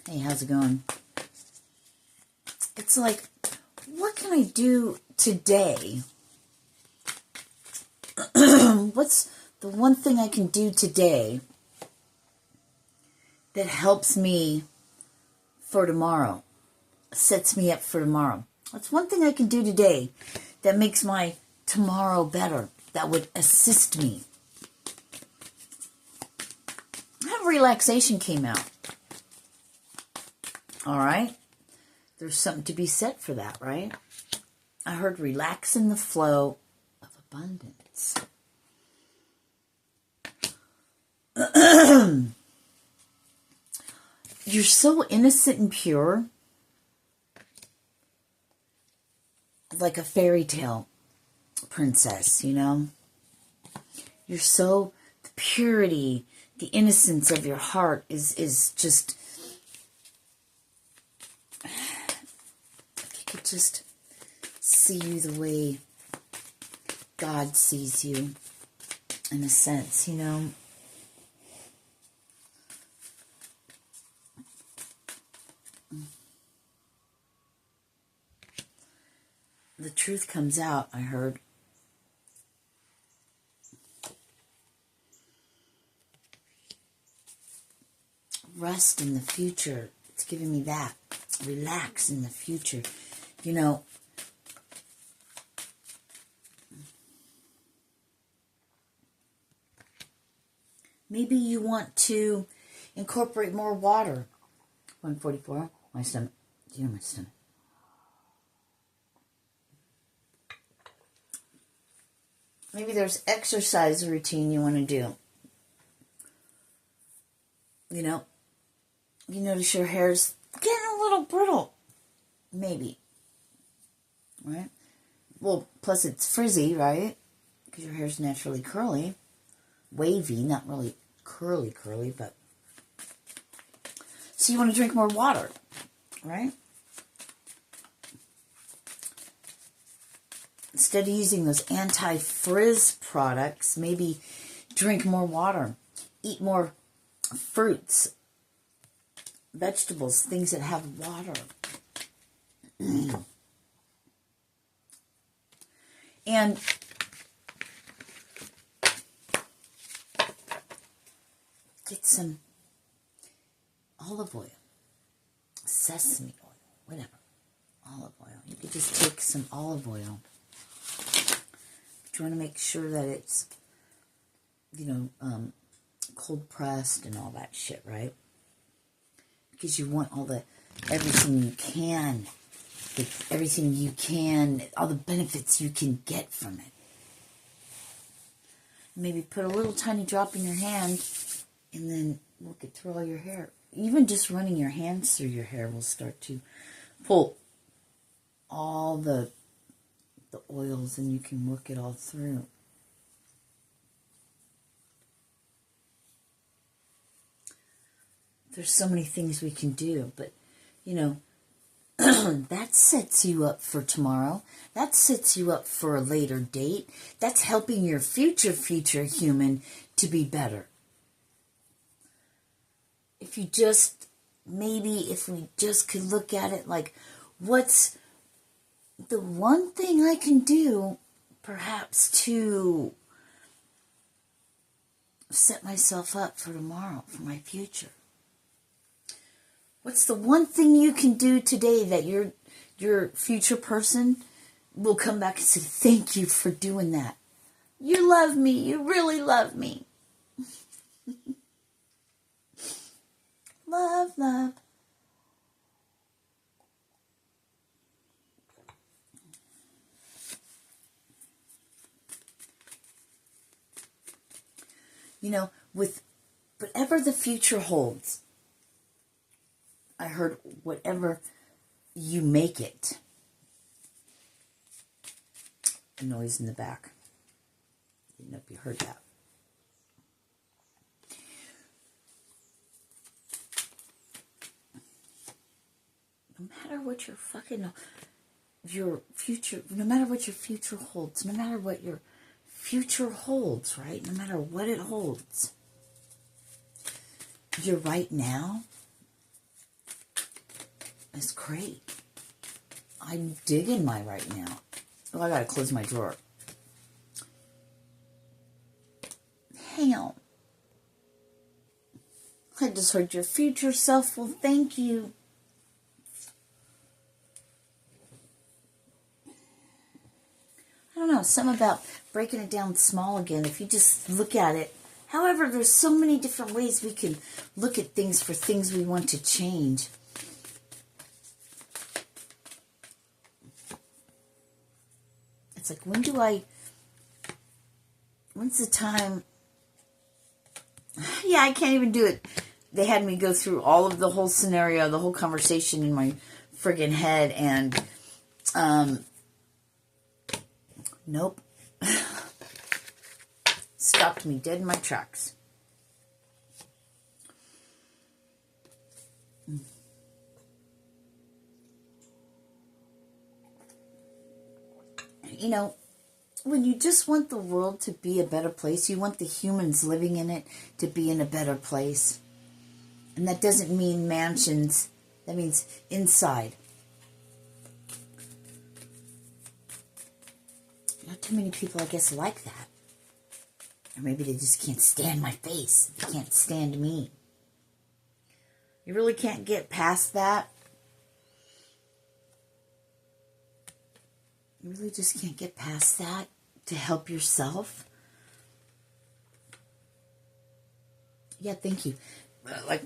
Hey, how's it going? It's like, what can I do today? What's the one thing I can do today that helps me for tomorrow, sets me up for tomorrow? What's one thing I can do today that makes my tomorrow better, that would assist me? How relaxation came out. All right. There's something to be said for that, right? I heard relax in the flow of abundance. You're so innocent and pure, like a fairy tale princess, you know? You're so, the purity, the innocence of your heart is just, if you could just see you the way God sees you, in a sense, you know? The truth comes out, I heard. Rest in the future. It's giving me that. Relax in the future. You know, maybe you want to incorporate more water. 144. My stomach. Do you know my stomach? Maybe there's exercise routine you want to do. You know, you notice your hair's getting a little brittle. Maybe. Right? Well, plus it's frizzy, right? Because your hair's naturally curly. Wavy, not really curly, but... So you want to drink more water, right? Instead of using those anti-frizz products, maybe drink more water. Eat more fruits, vegetables, things that have water. And get some olive oil, sesame oil, whatever. Olive oil. You could just take some olive oil. But you want to make sure that it's, you know, cold pressed and all that shit, right? Because you want all the, everything you can, all the benefits you can get from it. Maybe put a little tiny drop in your hand and then work it through all your hair. Even just running your hands through your hair will start to pull all the oils, and you can work it all through. There's so many things we can do, but, you know, that sets you up for tomorrow. That sets you up for a later date. That's helping your future human to be better. If you just, maybe if we just could look at it like, what's the one thing I can do, perhaps, to set myself up for tomorrow, for my future? What's the one thing you can do today that your future person will come back and say, thank you for doing that. You love me. You really love me. Love, love. You know, with whatever the future holds, I heard whatever you make it. A noise in the back. Didn't know if you heard that. No matter what your future, no matter what your future holds, no matter what your future holds, right? No matter what it holds, your right now is great. I'm digging my right now. Oh, I gotta close my drawer. Hang on. I just heard your future self. Well, thank you. I don't know, something about breaking it down small again. If you just look at it. However, there's so many different ways we can look at things for things we want to change. It's like, when's the time? Yeah, I can't even do it. They had me go through all of the whole scenario, the whole conversation in my friggin' head, and, nope. Stopped me dead in my tracks. You know, when you just want the world to be a better place, you want the humans living in it to be in a better place. And that doesn't mean mansions. That means inside. Not too many people, I guess, like that. Or maybe they just can't stand my face. They can't stand me. You really can't get past that. You really just can't get past that to help yourself. Yeah, thank you. Like,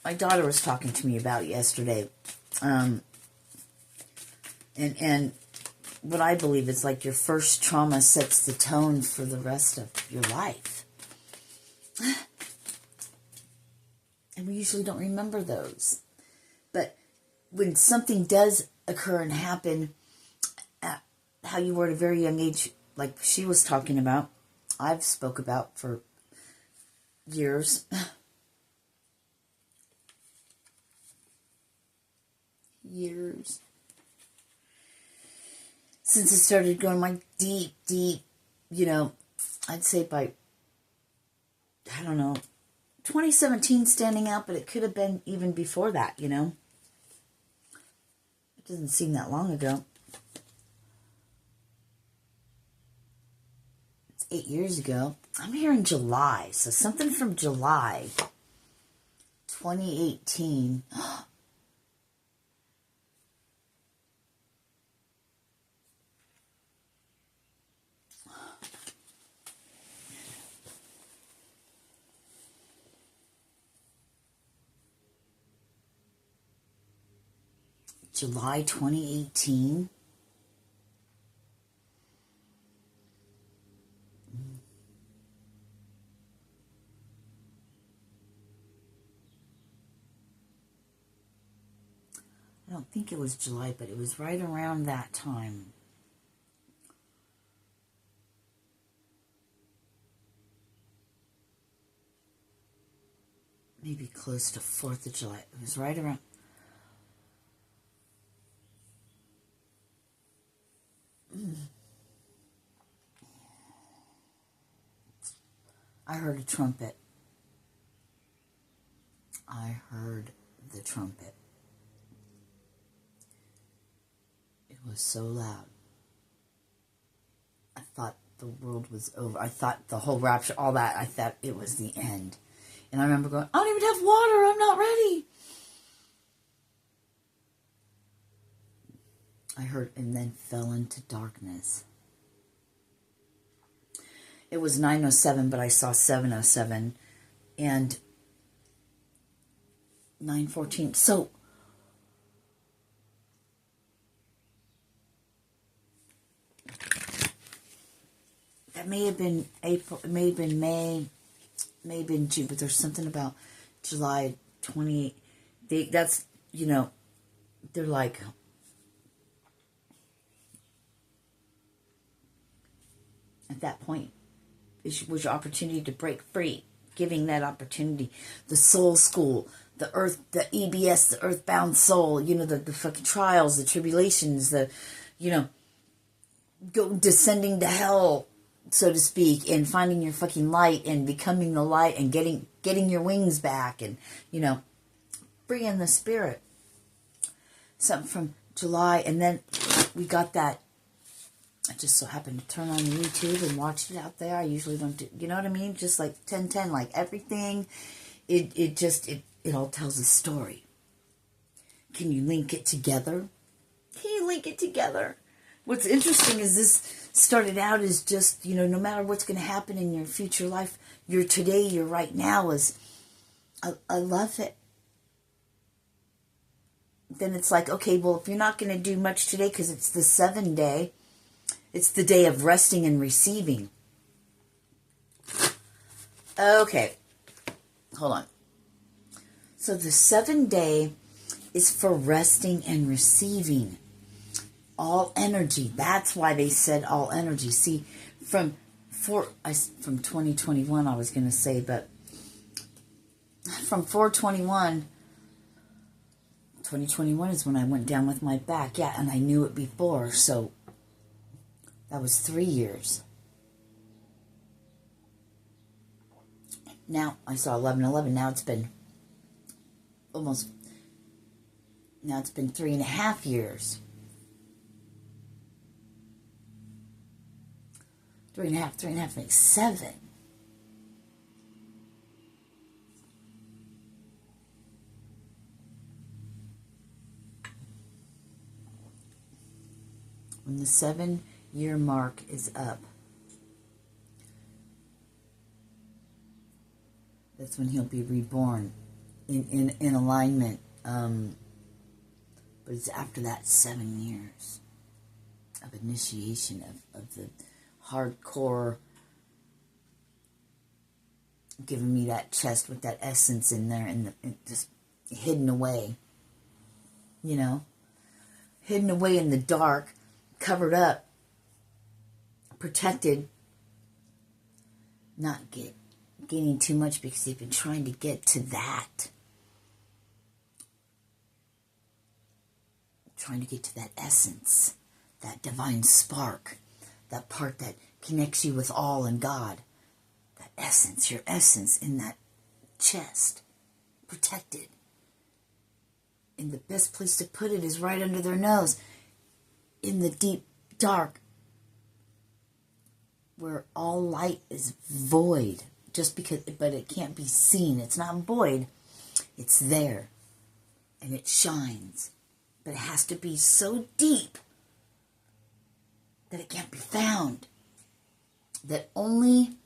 my daughter was talking to me about yesterday. And what I believe is like your first trauma sets the tone for the rest of your life. And we usually don't remember those. But when something does occur and happen at how you were at a very young age, like she was talking about, I've spoke about for years. Years. Since it started going my deep, you know, I'd say by, I don't know, 2017 standing out, but it could have been even before that, you know. It doesn't seem that long ago. It's 8 years ago. I'm here in July, so something from July 2018. July 2018. I don't think it was July, but it was right around that time. Maybe close to 4th of July. It was right around. I heard a trumpet. I heard the trumpet. It was so loud. I thought the world was over. I thought the whole rapture, all that, I thought it was the end. And I remember going, I don't even have water. I'm not ready. I heard, and then fell into darkness. It was 9:07, but I saw 7:07 and 9:14. So that may have been April, it may have been May, may have been June, but there's something about July 28. That's, you know, they're like, at that point, was your opportunity to break free, giving that opportunity. The soul school, the earth, the EBS, the earthbound soul, you know, the fucking trials, the tribulations, the, you know, descending to hell, so to speak, and finding your fucking light and becoming the light and getting your wings back and, you know, free in the spirit. Something from July, and then we got that. I just so happened to turn on YouTube and watch it out there. I usually don't do, you know what I mean? Just like 10-10, like everything. It all tells a story. Can you link it together? Can you link it together? What's interesting is this started out as just, you know, no matter what's going to happen in your future life, your today, your right now is, I love it. Then it's like, okay, well, if you're not going to do much today because it's the 7th day, it's the day of resting and receiving. Okay, hold on. So the 7th day is for resting and receiving. All energy. That's why they said all energy. See, from 2021, I was going to say, but from 4/21, 2021 is when I went down with my back. Yeah, and I knew it before, so that was 3 years. Now, I saw 11/11. Now it's been now it's been 3.5 years. 3.5 makes 7. When the 7-year mark is up, that's when he'll be reborn in alignment. But it's after that 7 years of initiation of the hardcore, giving me that chest with that essence in there and just hidden away, you know, hidden away in the dark, covered up, protected, not gaining too much because they've been trying to get to that. Trying to get to that essence, that divine spark, that part that connects you with all and God. That essence, your essence in that chest, protected. And the best place to put it is right under their nose, in the deep dark, where all light is void. But it can't be seen. It's not void. It's there. And it shines. But it has to be so deep that it can't be found. That only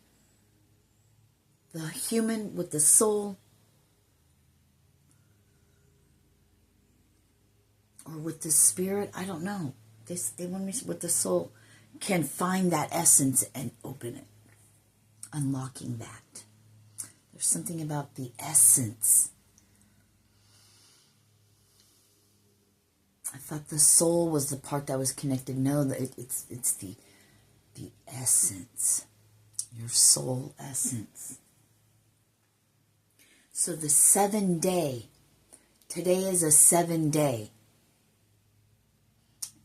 the human with the soul or with the spirit, I don't know. They want me with the soul can find that essence and open it. Unlocking that. There's something about the essence. I thought the soul was the part that was connected. No, it's the essence. Your soul essence. So the 7 day. Today is a 7 day.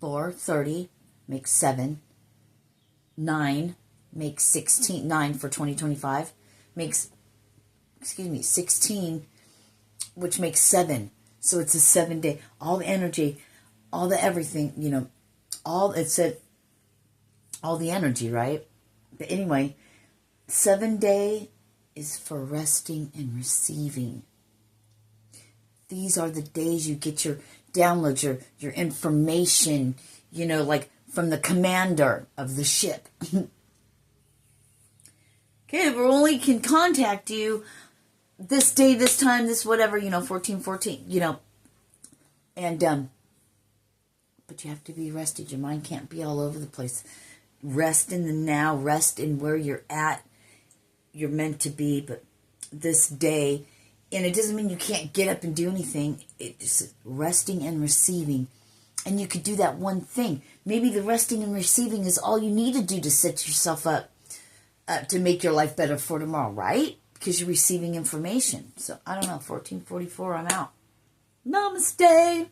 4:30 makes 7. 9 makes 16. 9 for 2025 makes, 16, which makes 7. So it's a 7 day. All the energy, all the everything, you know, it said all the energy, right? But anyway, 7 day is for resting and receiving. These are the days you get your downloads, your information, you know, like from the commander of the ship. Okay, we only can contact you this day, this time, this whatever, 1414, and, but you have to be rested. Your mind can't be all over the place. Rest in the now, rest in where you're at. You're meant to be, but this day, and it doesn't mean you can't get up and do anything. It's resting and receiving. And you could do that one thing. Maybe the resting and receiving is all you need to do to set yourself up to make your life better for tomorrow, right? Because you're receiving information. So, I don't know, 1444, I'm out. Namaste.